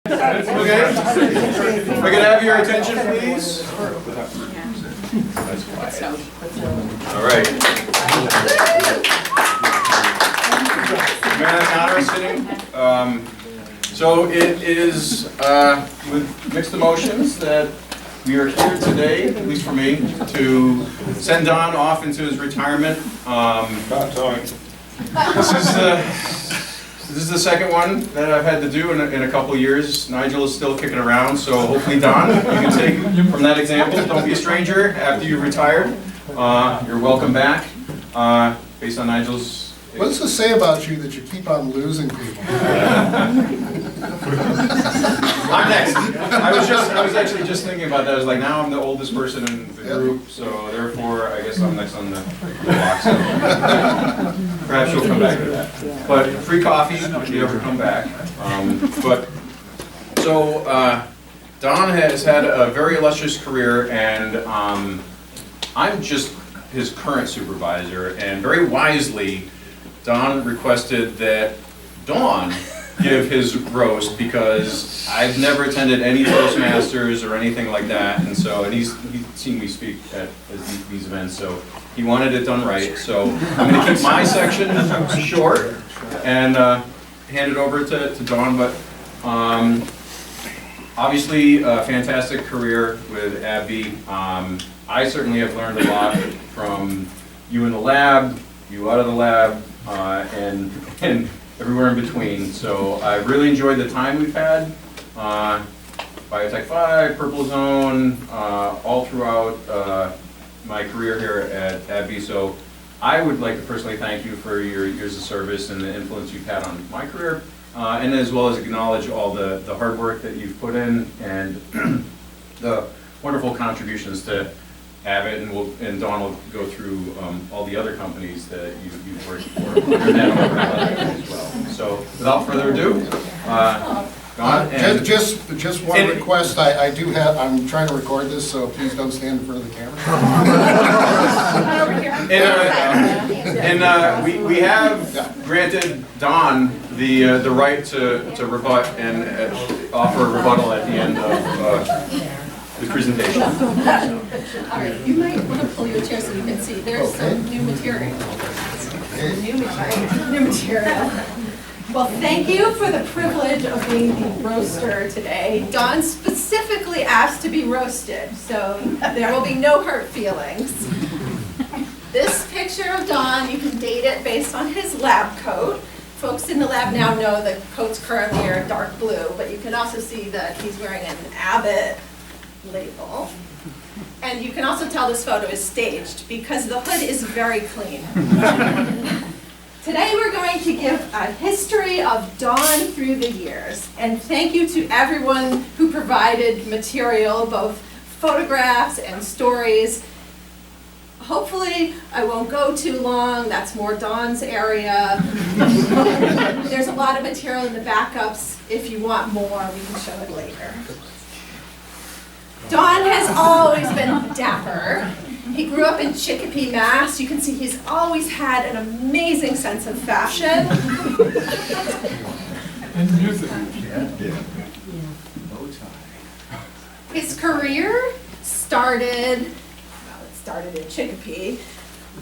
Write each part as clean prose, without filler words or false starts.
Okay. If I could have your attention, please. That's quiet. All right. Mayor Connor sitting. So it is with mixed emotions that we are here today, at least for me, to send Don off into his retirement. This is the second one that I've had to do in a couple of years. Nigel is still kicking around, so hopefully, Don, you can take from that example. Don't be a stranger after you've retired. You're welcome back. Based on Nigel's. What does this say about you that you keep on losing people? I'm next. I was actually just thinking about that. I was like, now I'm the oldest person in the group, so therefore I guess I'm next on the block. So perhaps you'll come back to that. But free coffee if you ever come back. Don has had a very illustrious career, and I'm just his current supervisor, and very wisely Don requested that Dawn give his roast because I've never attended any Toastmasters or anything like that, and he's seen me speak at these events, so he wanted it done right. So I'm going to keep my section short and hand it over to Dawn. But obviously, a fantastic career with AbbVie. I certainly have learned a lot from you in the lab, you out of the lab, and everywhere in between. So I really enjoyed the time we've had. Biotech 5, Purple Zone, all throughout my career here at AbbVie. So I would like to personally thank you for your years of service and the influence you've had on my career, and as well as acknowledge all the hard work that you've put in and the wonderful contributions to Abbott, and Dawn will go through all the other companies that you've worked for as well. So without further ado, Dawn. Just one request. I'm trying to record this, so please don't stand in front of the camera. We have granted Dawn the right to rebut and offer a rebuttal at the end of the presentation. All right, you might want to pull your chair so you can see. There's some new material. New material. Well, thank you for the privilege of being the roaster today. Don specifically asked to be roasted, so there will be no hurt feelings. This picture of Don, you can date it based on his lab coat. Folks in the lab now know the coats currently are dark blue, but you can also see that he's wearing an Abbott label. And you can also tell this photo is staged because the hood is very clean. Today we're going to give a history of Dawn through the years. And thank you to everyone who provided material, both photographs and stories. Hopefully I won't go too long. That's more Dawn's area. There's a lot of material in the backups. If you want more, we can show it later. Don has always been dapper. He grew up in Chicopee, Mass. You can see he's always had an amazing sense of fashion. And music. His career started in Chicopee.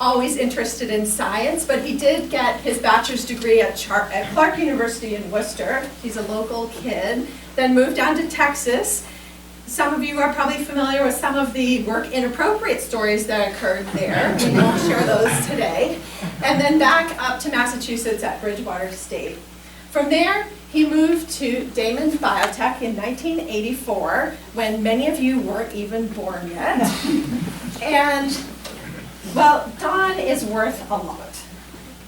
Always interested in science, but he did get his bachelor's degree at Clark University in Worcester. He's a local kid. Then moved down to Texas. Some of you are probably familiar with some of the work inappropriate stories that occurred there. We won't share those today. And then back up to Massachusetts at Bridgewater State. From there, he moved to Damon Biotech in 1984, when many of you weren't even born yet. And, well, Don is worth a lot.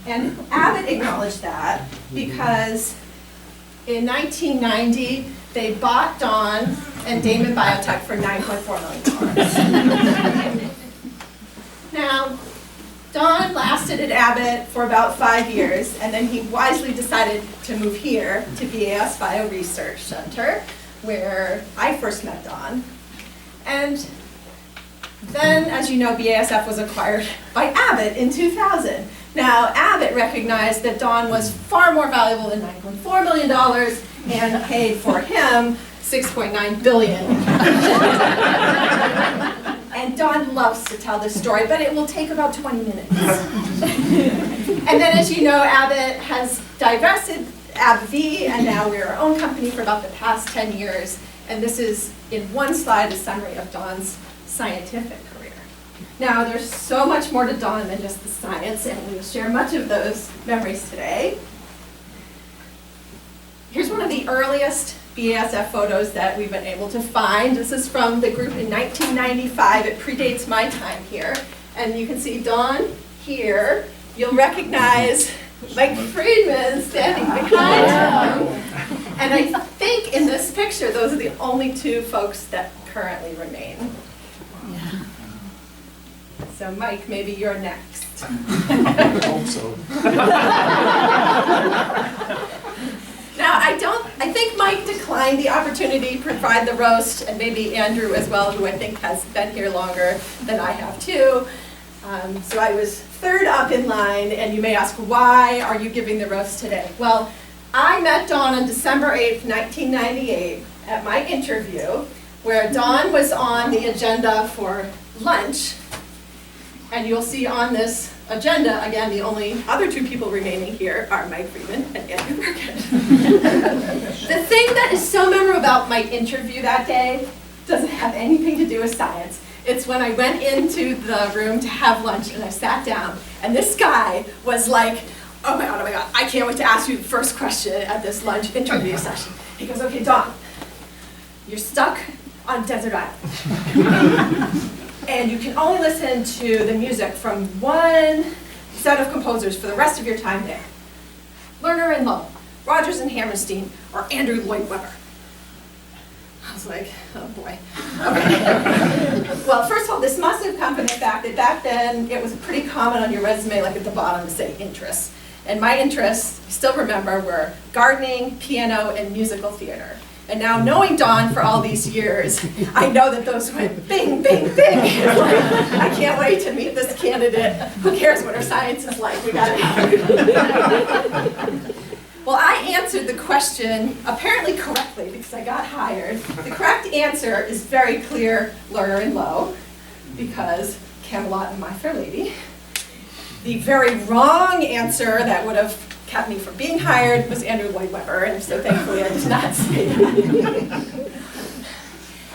And Abbott acknowledged that because in 1990, they bought Don and Damon Biotech for $9.4 million. Now, Don lasted at Abbott for about 5 years, and then he wisely decided to move here to BAS Bio Research Center, where I first met Don. And then, as you know, BASF was acquired by Abbott in 2000. Now, Abbott recognized that Don was far more valuable than $9.4 million and paid for him $6.9 billion. And Don loves to tell this story, but it will take about 20 minutes. And then, as you know, Abbott has divested AbbVie, and now we're our own company for about the past 10 years. And this is, in one slide, a summary of Don's scientific career. Now, there's so much more to Don than just the science, and we will share much of those memories today. Here's one of the earliest BASF photos that we've been able to find. This is from the group in 1995. It predates my time here. And you can see Don here. You'll recognize Mike Friedman standing behind him. And I think in this picture, those are the only two folks that currently remain. So Mike, maybe you're next. I hope so. Now, I think Mike declined the opportunity to provide the roast, and maybe Andrew as well, who I think has been here longer than I have too. So I was third up in line, and you may ask, why are you giving the roast today? Well, I met Don on December 8th, 1998 at my interview, where Don was on the agenda for lunch. And you'll see on this agenda, again, the only other two people remaining here are Mike Friedman and Andrew Burkett. The thing that is so memorable about my interview that day doesn't have anything to do with science. It's when I went into the room to have lunch and I sat down, and this guy was like, oh my God, I can't wait to ask you the first question at this lunch interview session. He goes, okay, Don, you're stuck on desert island. And you can only listen to the music from one set of composers for the rest of your time there. Lerner and Lowe, Rodgers and Hammerstein, or Andrew Lloyd Webber. I was like, oh boy. Okay. Well, first of all, this must have come from the fact that back then it was pretty common on your resume, like at the bottom, to say interests. And my interests, I still remember, were gardening, piano, and musical theater. And now, knowing Don for all these years, I know that those went bing, bing, bing. I can't wait to meet this candidate. Who cares what her science is like? We got it. Well, I answered the question apparently correctly because I got hired. The correct answer is very clear, Lerner and Lowe, because Camelot and My Fair Lady. The very wrong answer that would have kept me from being hired was Andrew Lloyd Webber, and so thankfully I did not say that.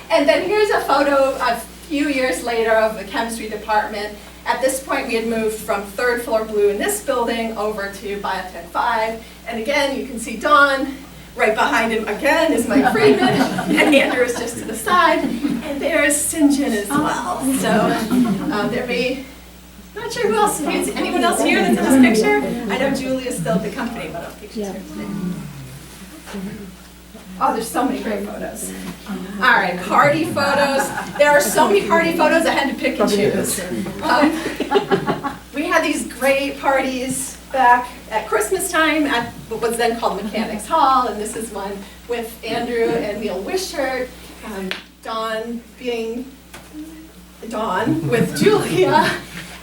And then here's a photo a few years later of the chemistry department. At this point, we had moved from third floor blue in this building over to Biotech 5. And again, you can see Don. Right behind him again is Mike Friedman, and Andrew is just to the side. And there's St. John as well. So there may, not sure who else, is anyone else here that's in this picture? I know Julie is still at the company, but I don't think she's here today. Oh, there's so many great photos. All right, party photos. There are so many party photos, I had to pick and choose. We had these great parties back at Christmas time at what was then called Mechanics Hall, and this is one with Andrew and Neil Wishart, Don being Don with Julia.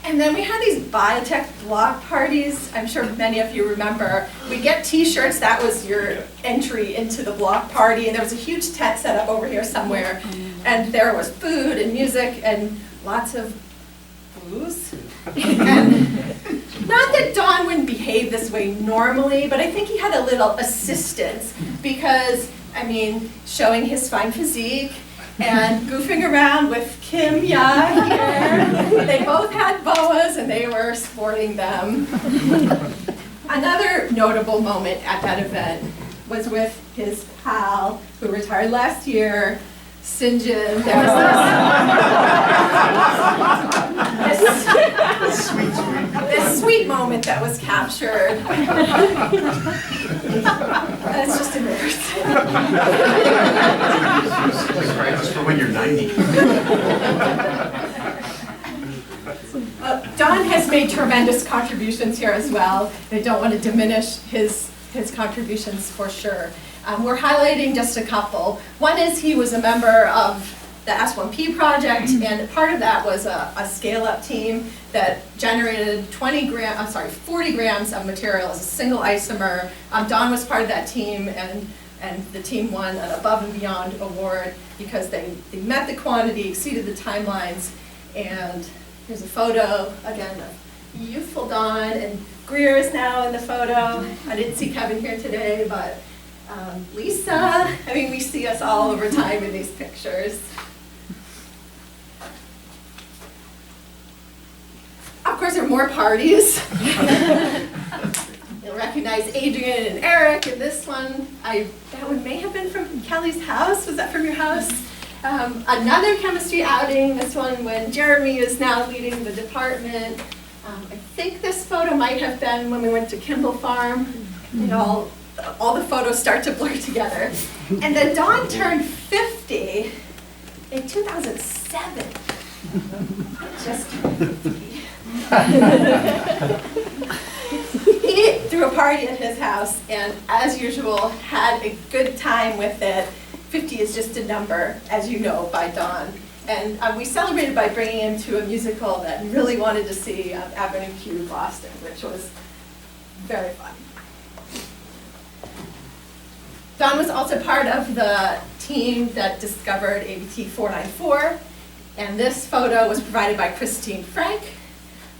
And then we had these biotech block parties. I'm sure many of you remember. We get t-shirts, that was your entry into the block party, and there was a huge tent set up over here somewhere. And there was food and music and lots of booze. And not that Don wouldn't behave this way normally, but I think he had a little assistance because, I mean, showing his fine physique, and goofing around with Kim Ya here. They both had boas and they were sporting them. Another notable moment at that event was with his pal, who retired last year, St. John. There was this sweet moment that was captured. That's just embarrassing. Just for when you're 90. Don has made tremendous contributions here as well. I don't want to diminish his contributions for sure. We're highlighting just a couple. One is he was a member of the S1P project, and part of that was a scale-up team that generated 40 grams of material as a single isomer. Don was part of that team, and And the team won an Above and Beyond award because they met the quantity, exceeded the timelines. And here's a photo, again, of youthful Don, and Greer is now in the photo. I didn't see Kevin here today, but Lisa, I mean, we see us all over time in these pictures. Of course, there are more parties. You'll recognize Adrian and Eric in this one. That one may have been from Kelly's house. Was that from your house? Another chemistry outing, this one when Jeremy is now leading the department. I think this photo might have been when we went to Kimball Farm. You know, all the photos start to blur together. And then Don turned 50 in 2007. Just turned 50. He threw a party at his house and, as usual, had a good time with it. 50 is just a number, as you know, by Don. And we celebrated by bringing him to a musical that he really wanted to see, Avenue Q Boston, which was very fun. Don was also part of the team that discovered ABT 494, and this photo was provided by Christine Frank.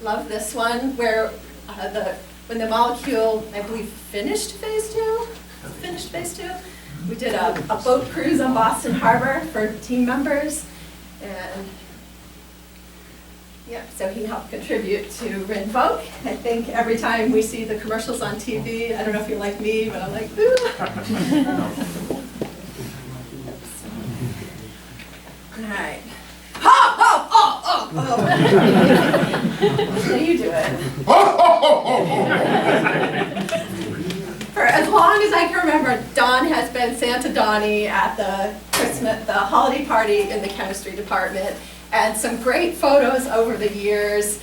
Love this one, where when the molecule, I believe, finished phase two, we did a boat cruise on Boston Harbor for team members, and yeah, so he helped contribute to Rinvoq. I think every time we see the commercials on TV, I don't know if you're like me, but I'm like, ooh. All right. Oh. So you do it. For as long as I can remember, Don has been Santa Donnie at the holiday party in the chemistry department, and some great photos over the years.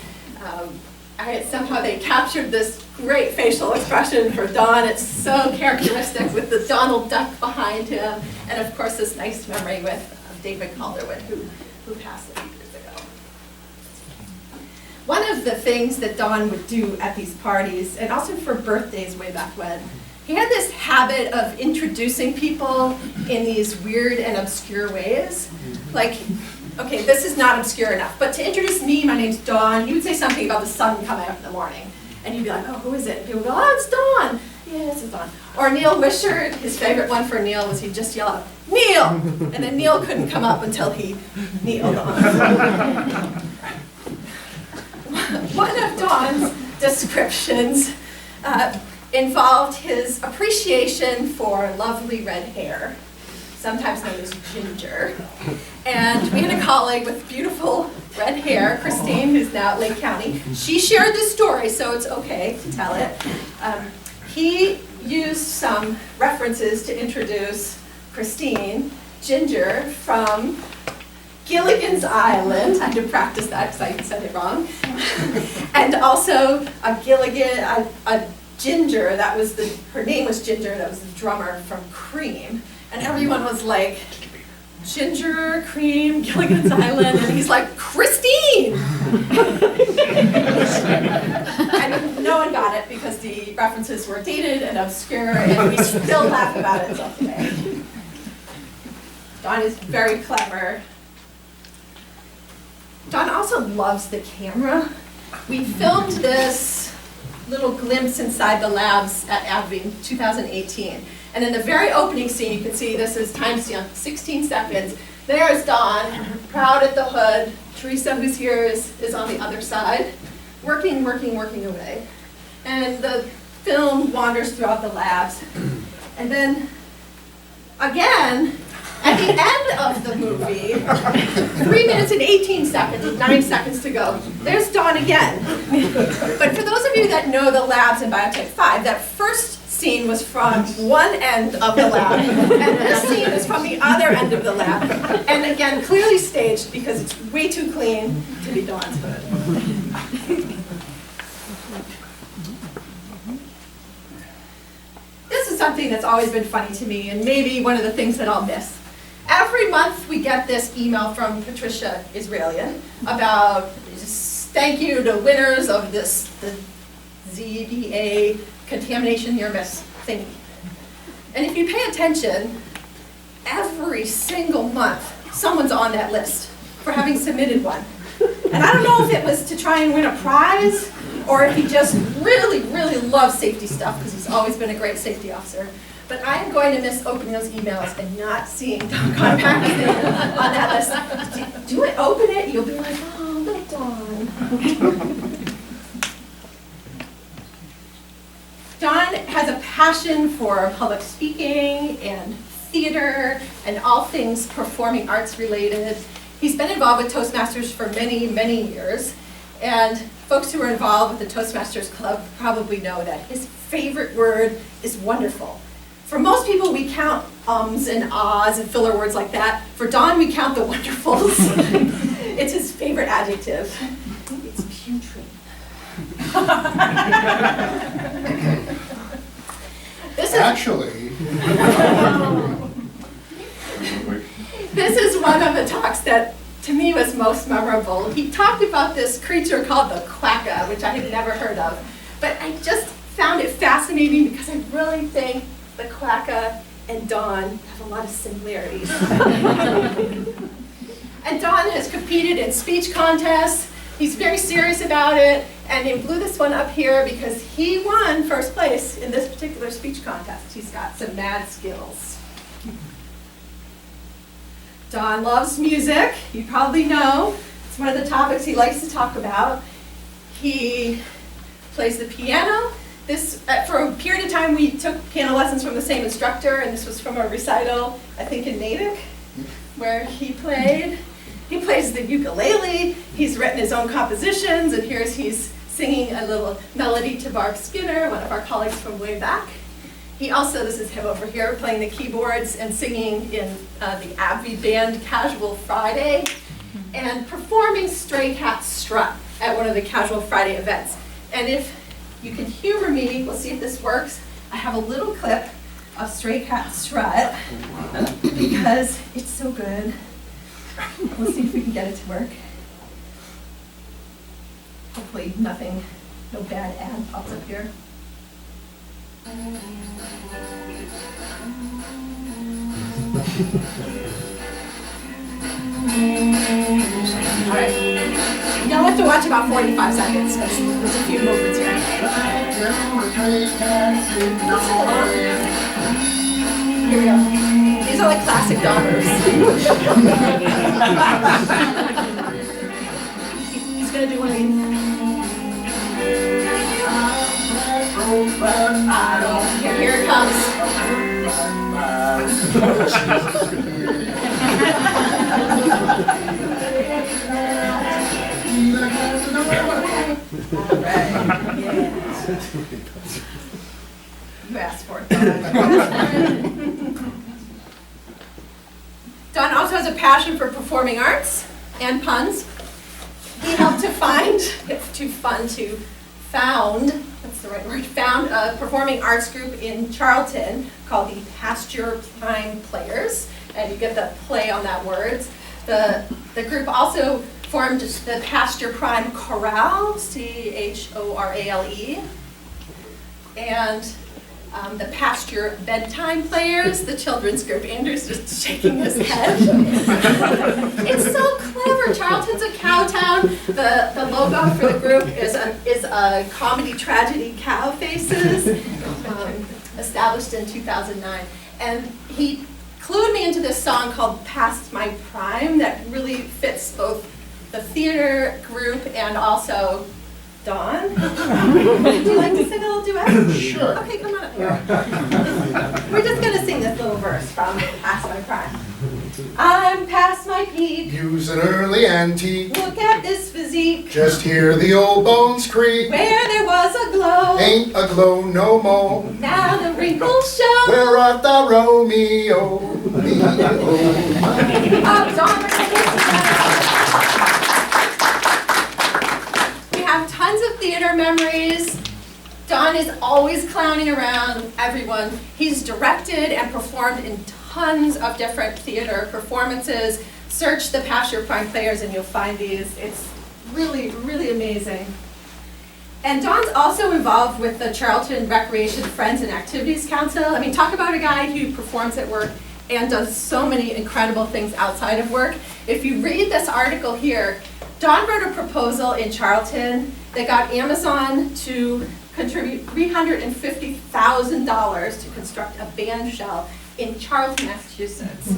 Somehow they captured this great facial expression for Don. It's so characteristic with the Donald Duck behind him, and of course this nice memory with David Calderwood, who passed a few years ago. One of the things that Don would do at these parties, and also for birthdays way back when, he had this habit of introducing people in these weird and obscure ways. Like, okay, this is not obscure enough, but to introduce me, my name's Dawn, he would say something about the sun coming up in the morning. And you'd be like, oh, who is it? And people would go, oh, it's Dawn. Yeah, this is Dawn. Or Neil Wishart, his favorite one for Neil was he'd just yell out, Neil! And then Neil couldn't come up until he kneeled on. One of Dawn's descriptions involved his appreciation for lovely red hair, sometimes known as ginger. And we had a colleague with beautiful red hair, Christine, who's now at Lake County. She shared this story, so it's okay to tell it. He used some references to introduce Christine, Ginger, from Gilligan's Island. I had to practice that because I said it wrong. And also a Ginger, her name was Ginger, that was the drummer from Cream. And everyone was like, Ginger, Cream, Gilligan's Island, and he's like, Christine! And no one got it because the references were dated and obscure, and we still laugh about it till today. Don is very clever. Don also loves the camera. We filmed this little glimpse inside the labs at AbbVie in 2018. And in the very opening scene, you can see this is timestamp, 16 seconds. There's Don, proud at the hood. Teresa, who's here, is on the other side, working away. And the film wanders throughout the labs. And then, again, at the end of the movie, 3 minutes and 18 seconds, with 9 seconds to go, there's Don again. But for those of you that know the labs in Biotech 5, that first scene was from one end of the lab, and this scene is from the other end of the lab. And again, clearly staged because it's way too clean to be Dawn's hood. This is something that's always been funny to me, and maybe one of the things that I'll miss. Every month we get this email from Patricia Israelian about thank you to winners of the ZBA contamination near miss thingy. And if you pay attention, every single month, someone's on that list for having submitted one. And I don't know if it was to try and win a prize, or if he just really, really loves safety stuff, because he's always been a great safety officer. But I am going to miss opening those emails and not seeing Don Patterson on that list. Do I open it? You'll be like, oh, little Don. Don has a passion for public speaking and theater and all things performing arts related. He's been involved with Toastmasters for many, many years. And folks who are involved with the Toastmasters Club probably know that his favorite word is wonderful. For most people, we count ums and ahs and filler words like that. For Don, we count the wonderfuls. It's his favorite adjective. It's putrid. Actually, This is one of the talks that, to me, was most memorable. He talked about this creature called the quacka, which I had never heard of. But I just found it fascinating because I really think the quacka and Don have a lot of similarities. And Don has competed in speech contests. He's very serious about it. And he blew this one up here because he won first place in this particular speech contest. He's got some mad skills. Don loves music, you probably know. It's one of the topics he likes to talk about. He plays the piano. For a period of time, we took piano lessons from the same instructor, and this was from a recital, I think in Natick, where he played. He plays the ukulele. He's written his own compositions, and he's singing a little melody to Barb Skinner, one of our colleagues from way back. He also, this is him over here, playing the keyboards and singing in the AbbVie band Casual Friday, and performing Stray Cat Strut at one of the Casual Friday events. And if you can humor me, we'll see if this works. I have a little clip of Stray Cat Strut because it's so good. We'll see if we can get it to work. Hopefully nothing, no bad ad pops up here. Alright. You'll have to watch about 45 seconds because there's a few movements here. Here we go. These are like classic Don moves. He's gonna do one of these. Here it comes. You asked for it. Don also has a passion for performing arts and puns. He helped to found a performing arts group in Charlton called the Pasture Prime Players, and you get the play on that word. The group also formed the Pasture Prime Chorale, CHORALE, and the Pasture Bedtime Players, the children's group. Andrew's just shaking his head. It's so clever. Charlton's a cow town. The logo for the group is a comedy tragedy cow faces, established in 2009. And he clued me into this song called Past My Prime that really fits both the theater group and also Don. Would you like to sing a little duet? sure. Okay, come on up here. We're just going to sing this little verse from Past My Prime. I'm past my peak. Use an early antique. Look at this physique. Just hear the old bones creak. Where there was a glow. Ain't a glow no more. Now the wrinkles show. Where art thou, Romeo? Don, we have tons of theater memories. Don is always clowning around everyone. He's directed and performed in tons of different theater performances. Search the Pasture Prime Players and you'll find these. It's really, really amazing. And Don's also involved with the Charlton Recreation Friends and Activities Council. I mean, talk about a guy who performs at work and does so many incredible things outside of work. If you read this article here, Don wrote a proposal in Charlton that got Amazon to contribute $350,000 to construct a band shell in Charlton, Massachusetts.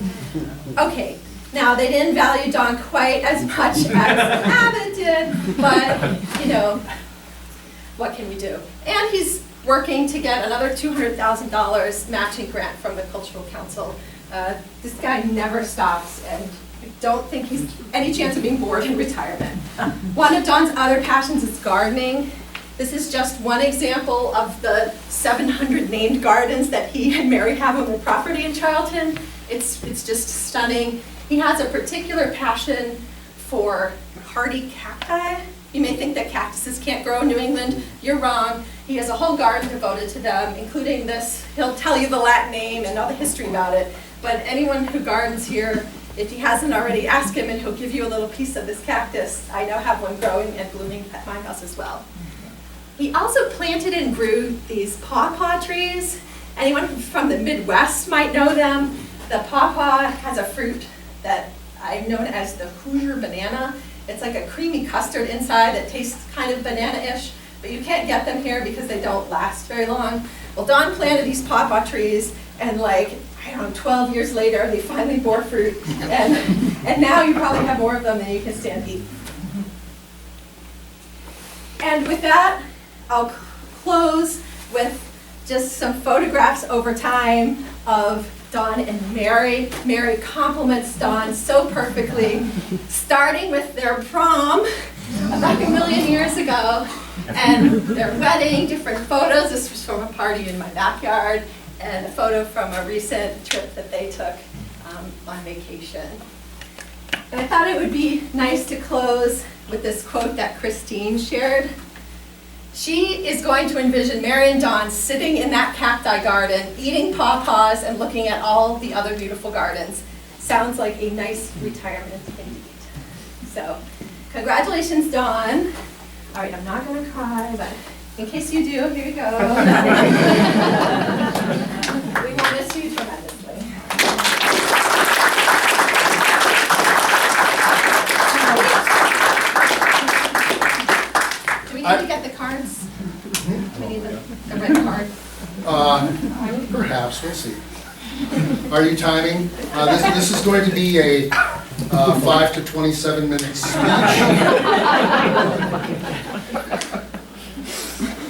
Okay, now they didn't value Don quite as much as Abbott did, but you know, what can we do? And he's working to get another $200,000 matching grant from the Cultural Council. This guy never stops, and I don't think he's any chance of being bored in retirement. One of Don's other passions is gardening. This is just one example of the 700 named gardens that he and Mary have on their property in Charlton. It's just stunning. He has a particular passion for hardy cacti. You may think that cactuses can't grow in New England. You're wrong. He has a whole garden devoted to them, including this. He'll tell you the Latin name and all the history about it. But anyone who gardens here, if he hasn't already, ask him and he'll give you a little piece of this cactus. I now have one growing and blooming at my house as well. He also planted and grew these pawpaw trees. Anyone from the Midwest might know them. The pawpaw has a fruit that I've known as the Hoosier banana. It's like a creamy custard inside that tastes kind of banana-ish, but you can't get them here because they don't last very long. Well, Don planted these pawpaw trees, and like, I don't know, 12 years later, they finally bore fruit, and now you probably have more of them than you can stand to eat. And with that, I'll close with just some photographs over time of Don and Mary. Mary compliments Don so perfectly, starting with their prom about 1 million years ago, and their wedding, different photos. This was from a party in my backyard, and a photo from a recent trip that they took on vacation. And I thought it would be nice to close with this quote that Christine shared. She is going to envision Mary and Don sitting in that cacti garden, eating pawpaws and looking at all the other beautiful gardens. Sounds like a nice retirement indeed. So, congratulations, Don. All right, I'm not going to cry, but in case you do, here you go. We will miss you tremendously. Do we need to get the cards? Do we need the red card? Perhaps, we'll see. Are you timing? This is going to be a 5 to 27 minute speech.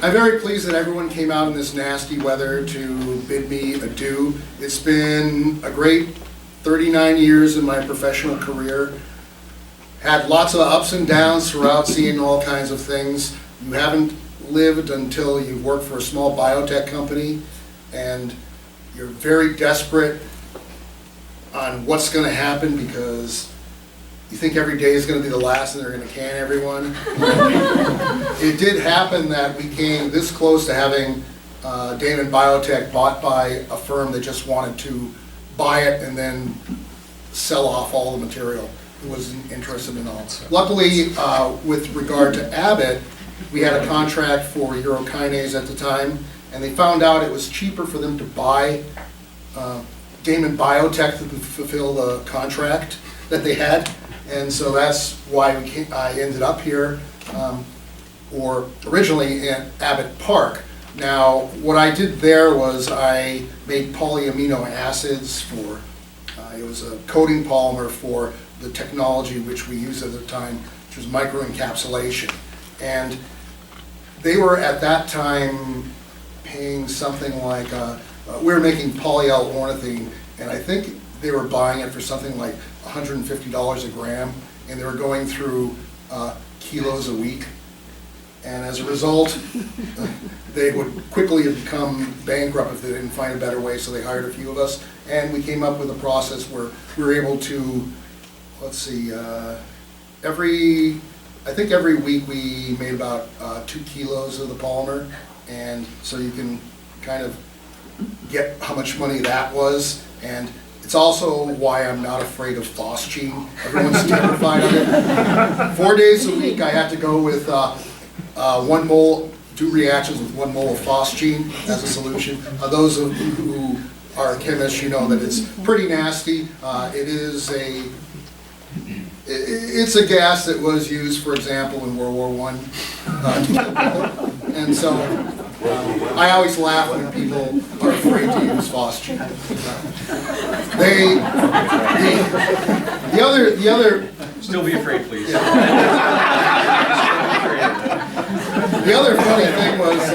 I'm very pleased that everyone came out in this nasty weather to bid me adieu. It's been a great 39 years in my professional career. Had lots of ups and downs throughout, seeing all kinds of things. You haven't lived until you've worked for a small biotech company and you're very desperate on what's going to happen because you think every day is going to be the last and they're going to can everyone. It did happen that we came this close to having Damon Biotech bought by a firm that just wanted to buy it and then sell off all the material. It wasn't interested in all. Luckily, with regard to Abbott, we had a contract for urokinase at the time, and they found out it was cheaper for them to buy Damon Biotech to fulfill the contract that they had, and so that's why I ended up here, or originally in Abbott Park. Now, what I did there was I made polyamino acids for, it was a coating polymer for the technology which we used at the time, which was microencapsulation. And they were at that time paying something like, we were making polyl-ornithine, and I think they were buying it for something like $150 a gram, and they were going through kilos a week. And as a result, they would quickly have become bankrupt if they didn't find a better way, so they hired a few of us, and we came up with a process where we were able to, let's see, I think every week we made about 2 kilos of the polymer, and so you can kind of get how much money that was. And it's also why I'm not afraid of phosgene. Everyone's terrified of it. 4 days a week I had to go with 1 mole, 2 reactions with 1 mole of phosgene as a solution. Those of you who are chemists, you know that it's pretty nasty. It's a gas that was used, for example, in World War I. And so I always laugh when people are afraid to use phosgene. The other Still be afraid, please. The other funny thing was,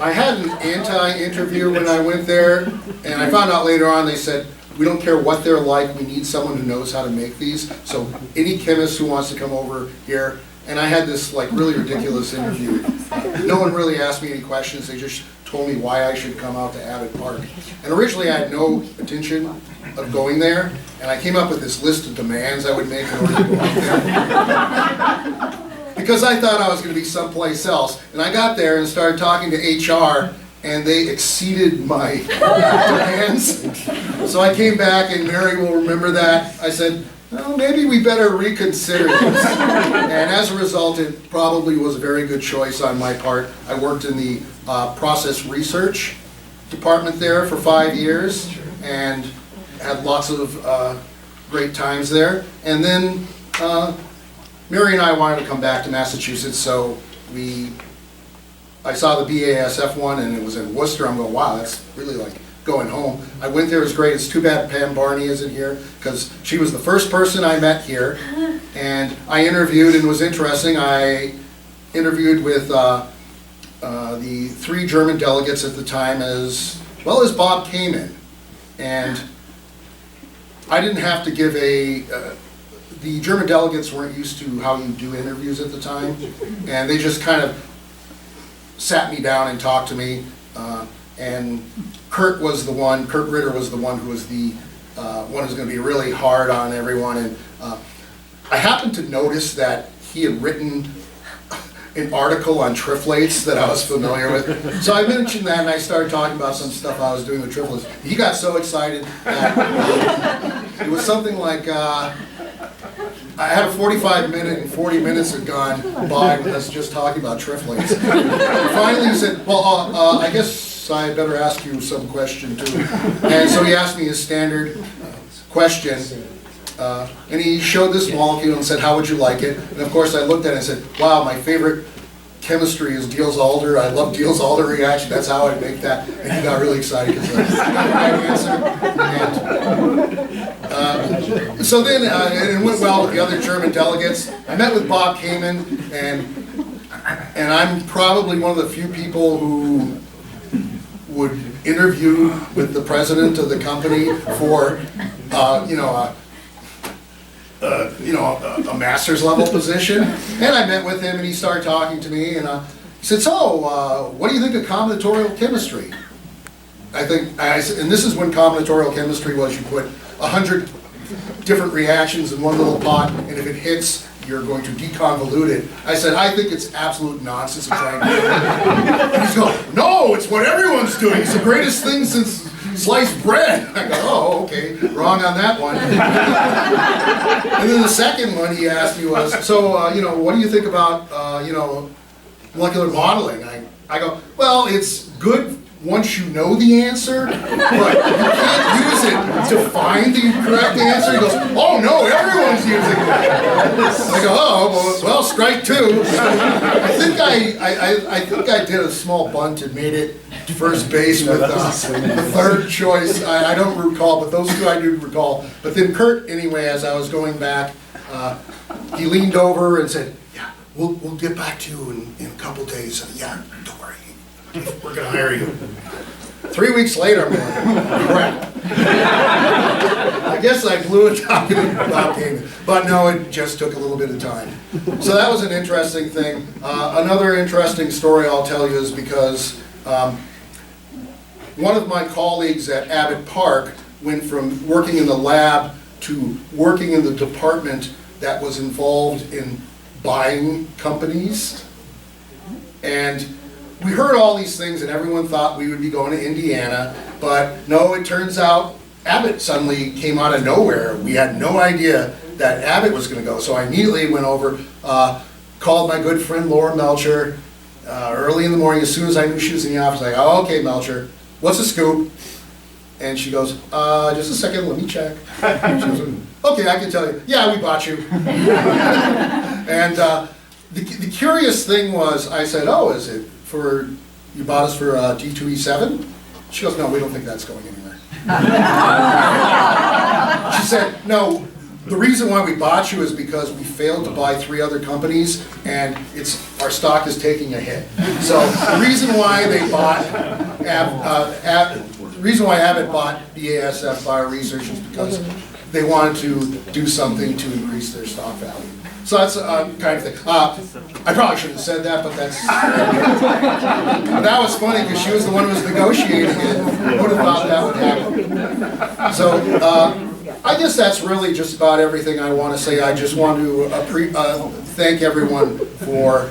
I had an anti-interview when I went there, and I found out later on, they said, we don't care what they're like, we need someone who knows how to make these. So any chemist who wants to come over here, and I had this like really ridiculous interview. No one really asked me any questions, they just told me why I should come out to Abbott Park. And originally I had no intention of going there, and I came up with this list of demands I would make in order to go out there. Because I thought I was going to be someplace else. And I got there and started talking to HR, and they exceeded my demands. So I came back, and Mary will remember that. I said, well, maybe we better reconsider this. And as a result, it probably was a very good choice on my part. I worked in the process research department there for 5 years, and had lots of great times there. And then Mary and I wanted to come back to Massachusetts, so I saw the BASF one, and it was in Worcester. I'm going, wow, that's really like going home. I went there, it was great. It's too bad Pam Barney isn't here, because she was the first person I met here, and I interviewed, and it was interesting. I interviewed with the 3 German delegates at the time, as well as Bob Kamen, and I didn't have to give the German delegates weren't used to how you do interviews at the time, and they just kind of sat me down and talked to me, and Kurt Ritter was the one who was the one who's going to be really hard on everyone, and I happened to notice that he had written an article on triflates that I was familiar with. So I mentioned that, and I started talking about some stuff I was doing with triflates. He got so excited that it was something like, I had a 45-minute, and 40 minutes had gone by with us just talking about triflates. And finally he said, well, I guess I better ask you some question too. And so he asked me his standard question. And he showed this molecule and said, how would you like it? And of course I looked at it and said, wow, my favorite chemistry is Diels-Alder. I love Diels-Alder reaction. That's how I make that. And he got really excited because that's the right answer. And so then it went well with the other German delegates. I met with Bob Kamen, and I'm probably one of the few people who would interview with the president of the company for, a master's level position. And I met with him, and he started talking to me, and he said, so, what do you think of combinatorial chemistry? And this is when combinatorial chemistry was, you put 100 different reactions in one little pot, and if it hits, you're going to deconvolute it. I said, I think it's absolute nonsense of trying to do it. And he's going, no, it's what everyone's doing. It's the greatest thing since sliced bread. I go, oh, okay, wrong on that one. And then the second one he asked me was, so, what do you think about, molecular modeling? I go, well, it's good once you know the answer, but you can't use it to find the correct answer. He goes, oh no, everyone's using it. I go, oh, well, strike two. I think I did a small bunt and made it to first base with the third choice. I don't recall, but those two I do recall. But then Kurt, anyway, as I was going back, he leaned over and said, yeah, we'll get back to you in a couple days. Yeah, don't worry. We're going to hire you. 3 weeks later, I'm going, crap. I guess I blew it talking about payment. But no, it just took a little bit of time. So that was an interesting thing. Another interesting story I'll tell you is because one of my colleagues at Abbott Park went from working in the lab to working in the department that was involved in buying companies. And we heard all these things, and everyone thought we would be going to Indiana, but no, it turns out Abbott suddenly came out of nowhere. We had no idea that Abbott was going to go, so I immediately went over. called my good friend Laura Melcher early in the morning, as soon as I knew she was in the office, like, oh, okay, Melcher, what's the scoop? And she goes, just a second, let me check. She goes, okay, I can tell you. Yeah, we bought you. And the curious thing was, I said, oh, is it for, you bought us for D2E7? She goes, no, we don't think that's going anywhere. She said, no, the reason why we bought you is because we failed to buy 3 other companies, and our stock is taking a hit. So the reason why they bought, the reason why Abbott bought BASF Bioresearch is because they wanted to do something to increase their stock value. So that's kind of thing. I probably shouldn't have said that, but that's, that was funny because she was the one who was negotiating it. Who would have thought that would happen? So I guess that's really just about everything I want to say. I just want to thank everyone for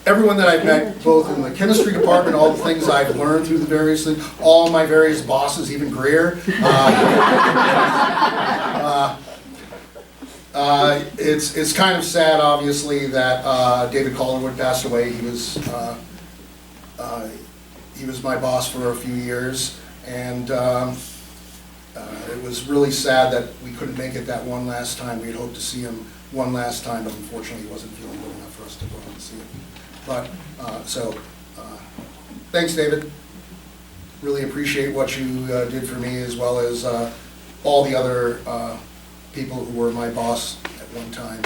everyone that I've met, both in the chemistry department, all the things I've learned through the various things, all my various bosses, even Greer. It's kind of sad, obviously, that David Calderwood passed away. He was my boss for a few years, and it was really sad that we couldn't make it that one last time. We had hoped to see him one last time, but unfortunately he wasn't feeling good enough for us to go out and see him. But, thanks, David. Really appreciate what you did for me, as well as all the other people who were my boss at one time.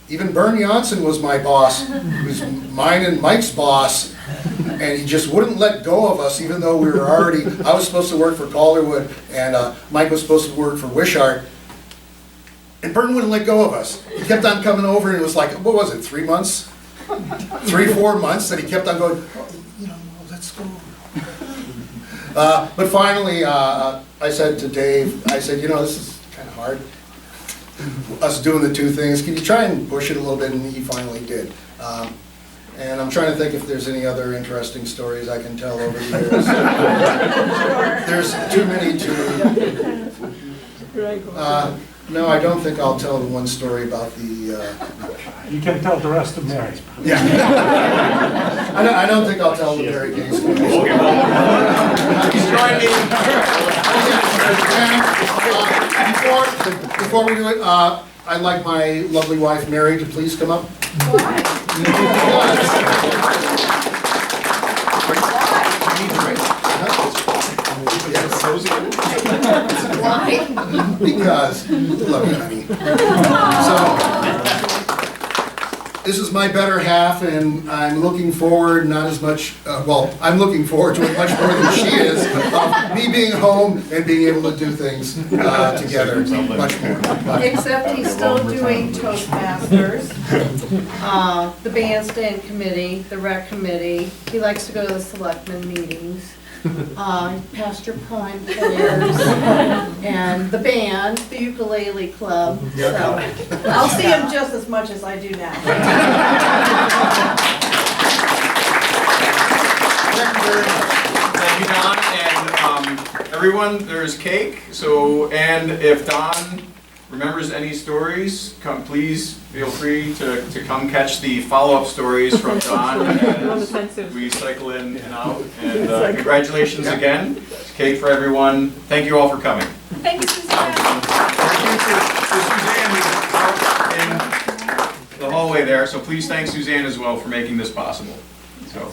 Even Bern Janssen was my boss. He was mine and Mike's boss, and he just wouldn't let go of us, even though we were already, I was supposed to work for Calderwood, and Mike was supposed to work for Wishart. And Bern wouldn't let go of us. He kept on coming over, and it was like, what was it, 3 months? 3-4 months that he kept on going, oh, let's go over. But finally, I said to Dave, I said, this is kind of hard, us doing the 2 things. Can you try and push it a little bit? And he finally did. And I'm trying to think if there's any other interesting stories I can tell over the years. There's too many to... no, I don't think I'll tell the one story about the... You can tell the rest of Mary. Yeah. I don't think I'll tell the Mary Kay story. Okay, well, please join me. Before we do it, I'd like my lovely wife, Mary, to please come up. Why? Because, love you, honey. So, this is my better half, and I'm looking forward, not as much, I'm looking forward to it much more than she is, of me being home and being able to do things together much more. Except he's still doing Toastmasters, the bandstand committee, the rec committee. He likes to go to the selectmen meetings. Pastor Prime players, and the band, the ukulele club. So I'll see him just as much as I do now. Thank you, Don, and everyone, there's cake, so, and if Don remembers any stories, please feel free to come catch the follow-up stories from Don as we cycle in and out, and congratulations again, cake for everyone, thank you all for coming. Thank you, Suzanne. Thank you to Suzanne, who's out in the hallway there, so please thank Suzanne as well for making this possible. So.